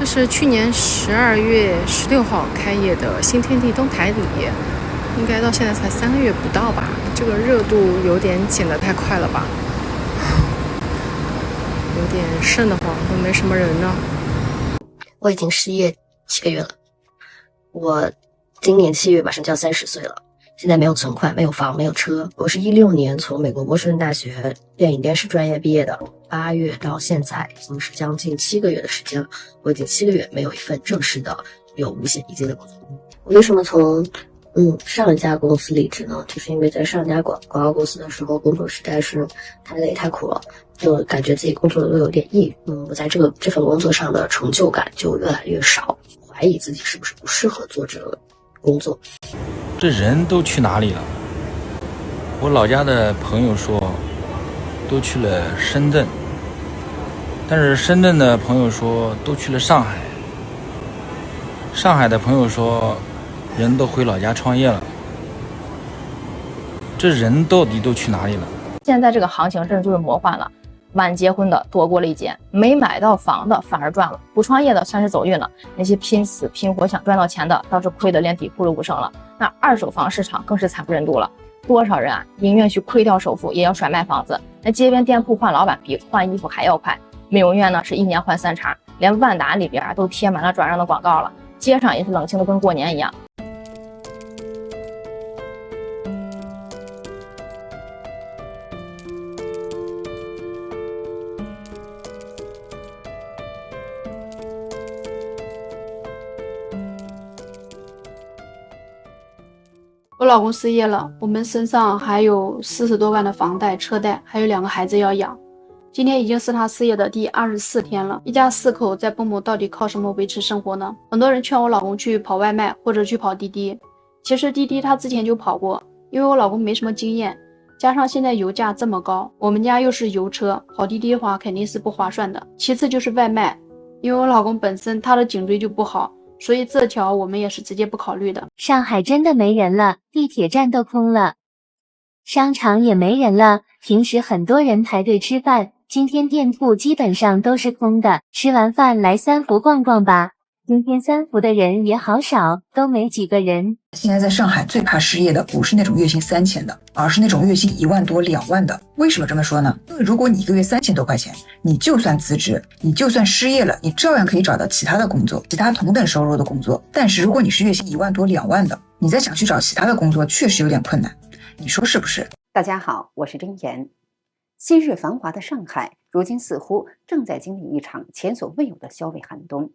这是去年12月16号开业的新天地东台里，应该到现在才3个月不到吧？这个热度有点减得太快了吧？有点瘆得慌，都没什么人呢。我已经失业7个月了，我今年7月马上就要30岁了，现在没有存款，没有房，没有车。我是16年从美国波士顿大学电影电视专业毕业的，8月到现在已经是将近7个月的时间了。我已经7个月没有一份正式的有五险一金的工作。我为什么从上一家公司离职呢？就是因为在上一家广告公司的时候，工作实在是太累太苦了，就感觉自己工作的都有点抑郁。我在这份工作上的成就感就越来越少，怀疑自己是不是不适合做这个工作。这人都去哪里了？我老家的朋友说都去了深圳，但是深圳的朋友说都去了上海，上海的朋友说人都回老家创业了。这人到底都去哪里了？现在这个行情真的就是魔幻了，晚结婚的躲过了一劫，没买到房的反而赚了，不创业的算是走运了，那些拼死拼活想赚到钱的倒是亏得连底裤都不剩了。那二手房市场更是惨不忍睹了，多少人宁愿去亏掉首付也要甩卖房子。那街边店铺换老板比换衣服还要快，美容院呢是1年换3茬，连万达里边都贴满了转让的广告了，街上也是冷清的跟过年一样。我老公失业了，我们身上还有40多万的房贷车贷，还有2个孩子要养。今天已经是他失业的第24天了，一家4口在蹦蹦到底靠什么维持生活呢？很多人劝我老公去跑外卖或者去跑滴滴，其实滴滴他之前就跑过，因为我老公没什么经验，加上现在油价这么高，我们家又是油车，跑滴滴的话肯定是不划算的。其次就是外卖，因为我老公本身他的颈椎就不好，所以这条我们也是直接不考虑的。上海真的没人了，地铁站都空了，商场也没人了，平时很多人排队吃饭，今天店铺基本上都是空的，吃完饭来三福逛逛吧。今天三福的人也好少，都没几个人。现在在上海最怕失业的不是那种月薪3000的，而是那种月薪1万多2万的。为什么这么说呢？因为如果你一个月3000多块钱，你就算辞职，你就算失业了，你照样可以找到其他的工作，其他同等收入的工作。但是如果你是月薪1万多2万的，你再想去找其他的工作确实有点困难，你说是不是？大家好，我是甄妍。昔日繁华的上海，如今似乎正在经历一场前所未有的消费寒冬。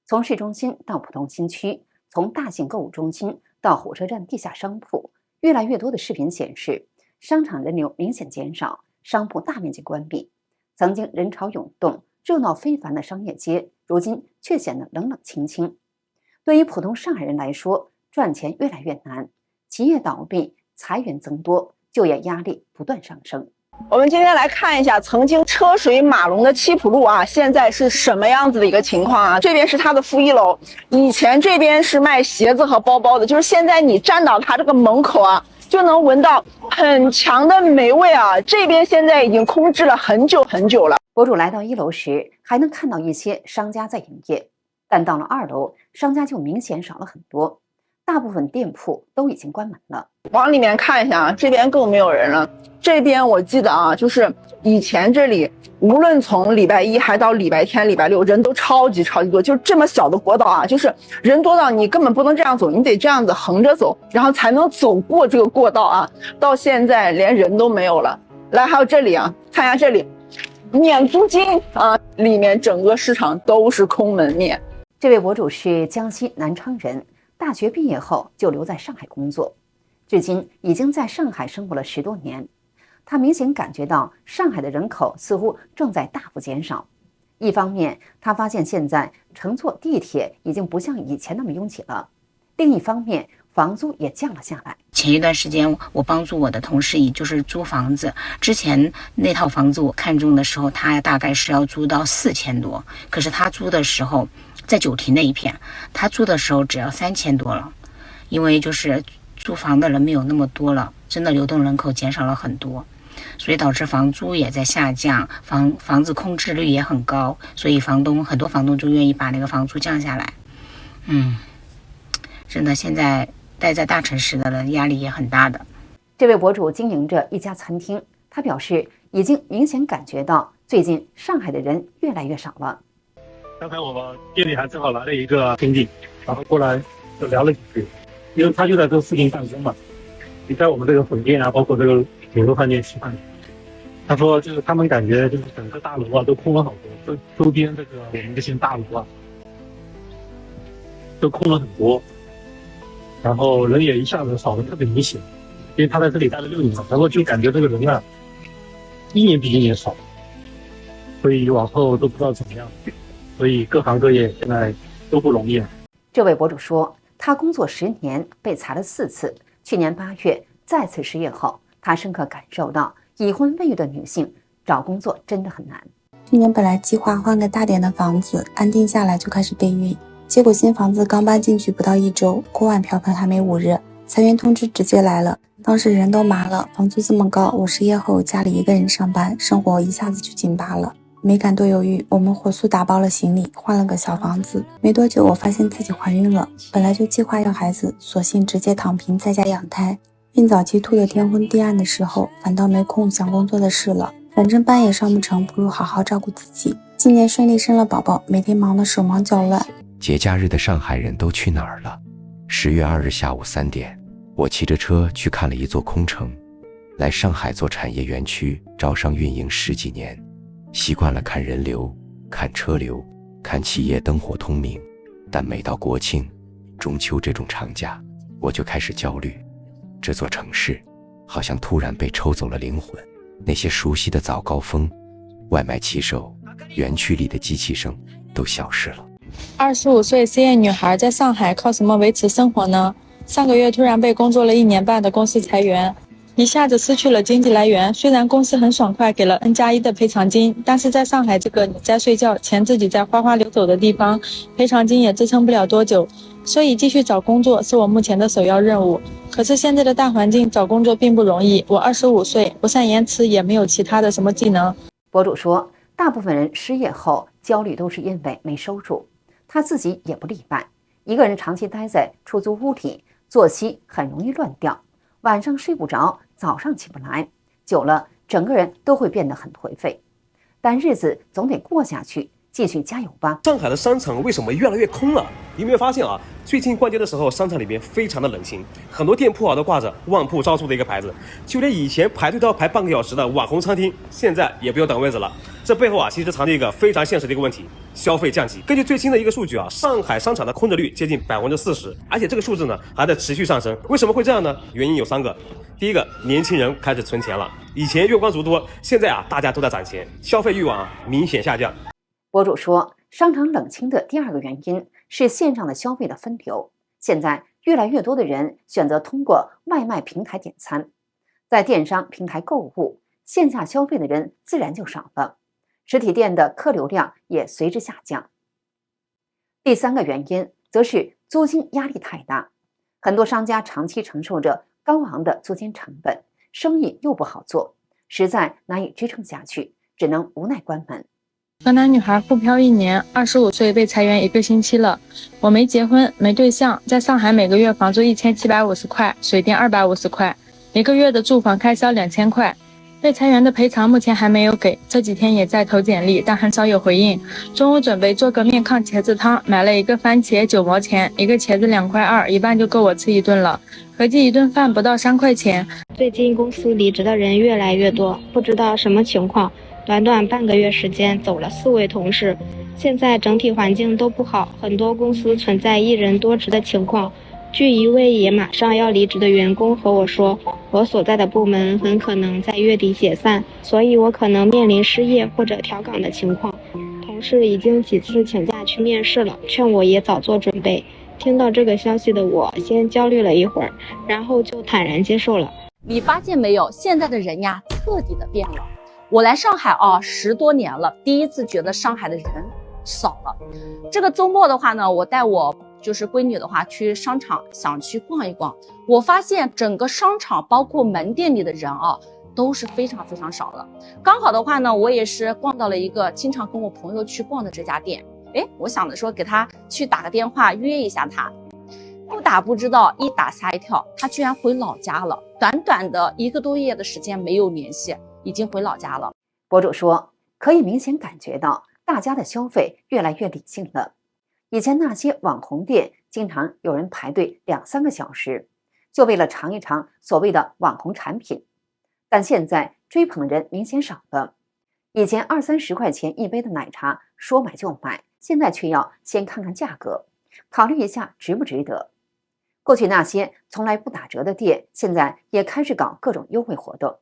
从市中心到普通新区，从大型购物中心到火车站地下商铺，越来越多的视频显示，商场人流明显减少，商铺大面积关闭。曾经人潮涌动、热闹非凡的商业街，如今却显得冷冷清清。对于普通上海人来说，赚钱越来越难，企业倒闭、裁员增多，就业压力不断上升。我们今天来看一下曾经车水马龙的七浦路啊，现在是什么样子的一个情况啊？这边是它的负1楼，以前这边是卖鞋子和包包的，就是现在你站到它这个门口啊，就能闻到很强的霉味啊。这边现在已经空置了很久很久了。博主来到1楼时，还能看到一些商家在营业，但到了2楼，商家就明显少了很多，大部分店铺都已经关门了。往里面看一下啊，这边更没有人了。这边我记得啊，就是以前这里无论从礼拜一还到礼拜天、礼拜六，人都超级多，就是这么小的国道啊，就是人多到你根本不能这样走，你得这样子横着走，然后才能走过这个过道啊。到现在连人都没有了。来，还有这里啊，看一下这里，免租金啊，里面整个市场都是空门面。这位博主是江西南昌人，大学毕业后就留在上海工作，至今已经在上海生活了10多年。他明显感觉到上海的人口似乎正在大幅减少。一方面，他发现现在乘坐地铁已经不像以前那么拥挤了；另一方面，房租也降了下来。前一段时间，我帮助我的同事，也就是租房子。之前那套房子我看中的时候，他大概是要租到4000多，可是他租的时候在九堤那一片，他租的时候只要3000多了，因为就是租房的人没有那么多了，真的流动人口减少了很多。所以导致房租也在下降，房子空置率也很高，所以很多房东就愿意把那个房租降下来。真的现在待在大城市的人压力也很大的。这位博主经营着一家餐厅，他表示已经明显感觉到最近上海的人越来越少了。刚才我们店里还正好来了一个亲戚，然后过来就聊了几句，因为他就在这附近办公嘛，你在我们这个本店啊，包括这个牛肉饭店吃饭。他说就是他们感觉就是整个大楼啊都空了好多，周边这个我们这些大楼啊都空了很多，然后人也一下子少得特别明显。因为他在这里待了6年了，然后就感觉这个人啊一年比一年少，所以往后都不知道怎么样，所以各行各业现在都不容易。这位博主说，他工作10年被裁了4次，去年8月再次失业后，他深刻感受到已婚未育的女性找工作真的很难。去年本来计划换个大点的房子，安定下来就开始备孕，结果新房子刚搬进去不到1周，锅碗瓢盆还没捂热，裁员通知直接来了。当时人都麻了，房租这么高，我失业后家里一个人上班，生活一下子就紧巴了。没敢多犹豫，我们火速打包了行李，换了个小房子。没多久，我发现自己怀孕了，本来就计划要孩子，索性直接躺平在家养胎。孕早期吐得天昏地暗的时候，反倒没空想工作的事了。反正班也上不成，不如好好照顾自己。今年顺利生了宝宝，每天忙得手忙脚乱。节假日的上海人都去哪儿了？10月2日下午3点，我骑着车去看了一座空城。来上海做产业园区，招商运营10几年，习惯了看人流、看车流、看企业灯火通明。但每到国庆、中秋这种长假，我就开始焦虑。这座城市好像突然被抽走了灵魂，那些熟悉的早高峰、外卖骑手、园区里的机器声都消失了。25岁失业女孩在上海靠什么维持生活呢？上个月突然被工作了1年半的公司裁员，一下子失去了经济来源。虽然公司很爽快给了 N+1的赔偿金，但是在上海这个你在睡觉，钱自己在哗哗流走的地方，赔偿金也支撑不了多久。所以继续找工作是我目前的首要任务。可是现在的大环境找工作并不容易，我25岁，不善言辞，也没有其他的什么技能。博主说，大部分人失业后焦虑都是因为没收入，他自己也不例外。一个人长期待在出租屋里，作息很容易乱掉，晚上睡不着，早上起不来，久了整个人都会变得很颓废。但日子总得过下去，继续加油吧。上海的商场为什么越来越空了？你有没有发现啊？最近逛街的时候，商场里面非常的冷清，很多店铺啊都挂着旺铺招租的一个牌子，就连以前排队都要排半个小时的网红餐厅，现在也不用等位置了。这背后啊，其实藏着一个非常现实的一个问题：消费降级。根据最新的一个数据啊，上海商场的空置率接近40%，而且这个数字呢还在持续上升。为什么会这样呢？原因有3个。第一个，年轻人开始存钱了，以前月光族多，现在啊大家都在攒钱，消费欲望啊明显下降。博主说，商场冷清的第2个原因是线上的消费的分流。现在越来越多的人选择通过外卖平台点餐，在电商平台购物，线下消费的人自然就少了，实体店的客流量也随之下降。第3个原因则是租金压力太大，很多商家长期承受着高昂的租金成本，生意又不好做，实在难以支撑下去，只能无奈关门。河南女孩沪漂1年，25岁被裁员1个星期了。我没结婚，没对象，在上海每个月房租1750块，水电250块，一个月的住房开销2000块。被裁员的赔偿目前还没有给，这几天也在投简历，但很少有回应。中午准备做个面炕茄子汤，买了一个番茄9毛钱，一个茄子2块2，一半就够我吃一顿了，合计一顿饭不到3块钱。最近公司离职的人越来越多，不知道什么情况。短短半个月时间走了4位同事，现在整体环境都不好，很多公司存在1人多职的情况。据一位也马上要离职的员工和我说，我所在的部门很可能在月底解散，所以我可能面临失业或者调岗的情况。同事已经几次请假去面试了，劝我也早做准备。听到这个消息的我先焦虑了一会儿，然后就坦然接受了。你发现没有，现在的人呀彻底的变了。我来上海啊10多年了，第一次觉得上海的人少了。这个周末的话呢，我带我就是闺女的话去商场，想去逛一逛。我发现整个商场包括门店里的人啊，都是非常非常少的。刚好的话呢，我也是逛到了一个经常跟我朋友去逛的这家店，我想着说给他去打个电话约一下他，不打不知道，一打吓一跳，他居然回老家了，短短的1个多月的时间没有联系，已经回老家了。博主说，可以明显感觉到大家的消费越来越理性了。以前那些网红店经常有人排队2-3个小时，就为了尝一尝所谓的网红产品，但现在追捧的人明显少了。以前20-30块钱一杯的奶茶说买就买，现在却要先看看价格，考虑一下值不值得。过去那些从来不打折的店，现在也开始搞各种优惠活动。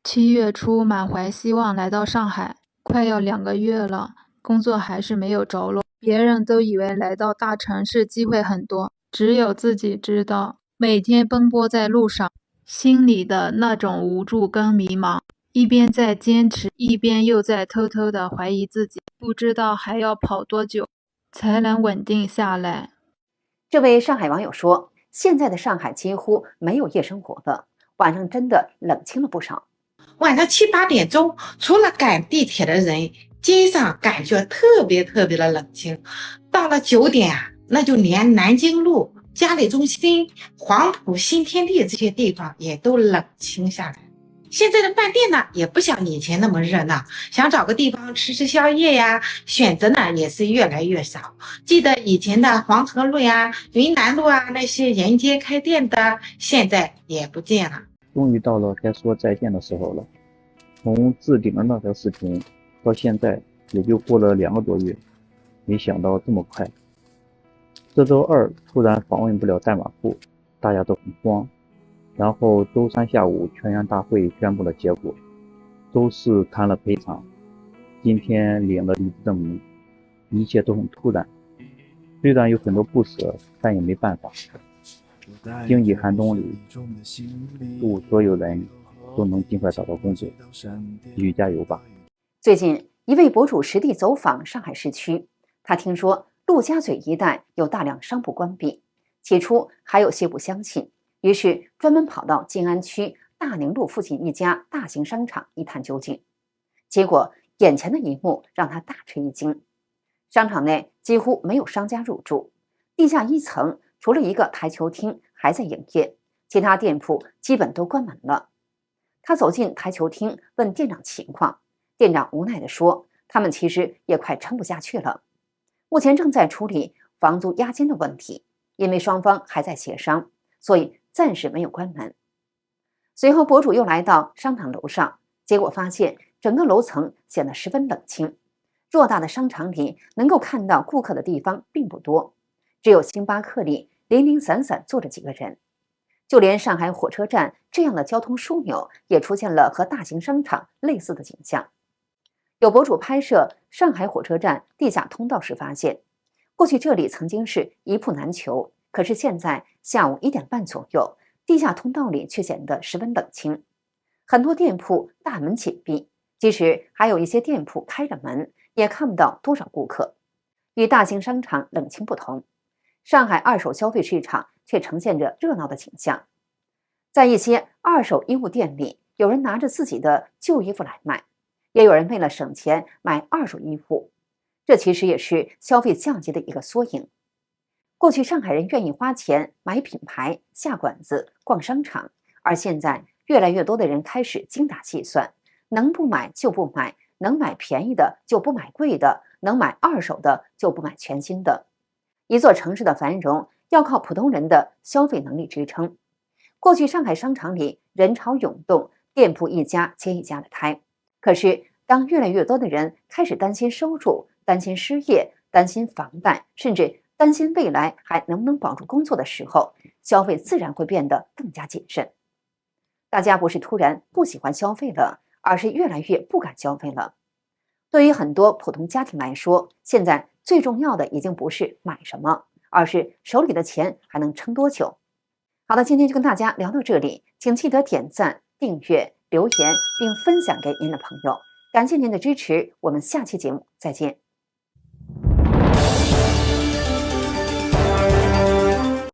7月初满怀希望来到上海，快要2个月了，工作还是没有着落。别人都以为来到大城市机会很多，只有自己知道，每天奔波在路上，心里的那种无助跟迷茫，一边在坚持，一边又在偷偷的怀疑自己，不知道还要跑多久才能稳定下来。这位上海网友说，现在的上海几乎没有夜生活了，晚上真的冷清了不少。晚上7、8点钟，除了赶地铁的人，街上感觉特别的冷清。到了9点啊，那就连南京路、嘉里中心、黄埔新天地这些地方也都冷清下来。现在的饭店呢，也不像以前那么热闹，想找个地方吃宵夜呀，选择呢也是越来越少。记得以前的黄河路呀、云南路啊，那些沿街开店的，现在也不见了。终于到了该说再见的时候了。从置顶的那条视频到现在也就过了2个多月，没想到这么快。这周2突然访问不了代码库，大家都很慌。然后周3下午全员大会宣布了结果，周4谈了赔偿，今天领了离职证明，一切都很突然。虽然有很多不舍，但也没办法。经济寒冬里，祝所有人都能尽快找到工作，继续加油吧。最近，一位博主实地走访上海市区，他听说陆家嘴一带有大量商铺关闭，起初还有些不相信，于是专门跑到静安区大宁路附近一家大型商场一探究竟。结果，眼前的一幕让他大吃一惊：商场内几乎没有商家入驻，地下1层除了一个台球厅还在营业，其他店铺基本都关门了。他走进台球厅，问店长情况，店长无奈地说，他们其实也快撑不下去了，目前正在处理房租押金的问题，因为双方还在协商，所以暂时没有关门。随后博主又来到商场楼上，结果发现整个楼层显得十分冷清，偌大的商场里能够看到顾客的地方并不多，只有星巴克里零零散散坐着几个人。就连上海火车站这样的交通枢纽也出现了和大型商场类似的景象。有博主拍摄上海火车站地下通道时发现，过去这里曾经是一铺难求，可是现在下午1点半左右，地下通道里却显得十分冷清，很多店铺大门紧闭，即使还有一些店铺开着门，也看不到多少顾客。与大型商场冷清不同，上海二手消费市场却呈现着热闹的景象。在一些二手衣物店里，有人拿着自己的旧衣服来卖，也有人为了省钱买二手衣服，这其实也是消费降级的一个缩影。过去上海人愿意花钱买品牌、下馆子、逛商场，而现在越来越多的人开始精打细算，能不买就不买，能买便宜的就不买贵的，能买二手的就不买全新的。一座城市的繁荣要靠普通人的消费能力支撑。过去上海商场里人潮涌动，店铺一家接一家的开，可是当越来越多的人开始担心收入、担心失业、担心房贷，甚至担心未来还能不能保住工作的时候，消费自然会变得更加谨慎。大家不是突然不喜欢消费了，而是越来越不敢消费了。对于很多普通家庭来说，现在最重要的已经不是买什么，而是手里的钱还能撑多久。好的，今天就跟大家聊到这里，请记得点赞、订阅、留言并分享给您的朋友，感谢您的支持，我们下期节目再见。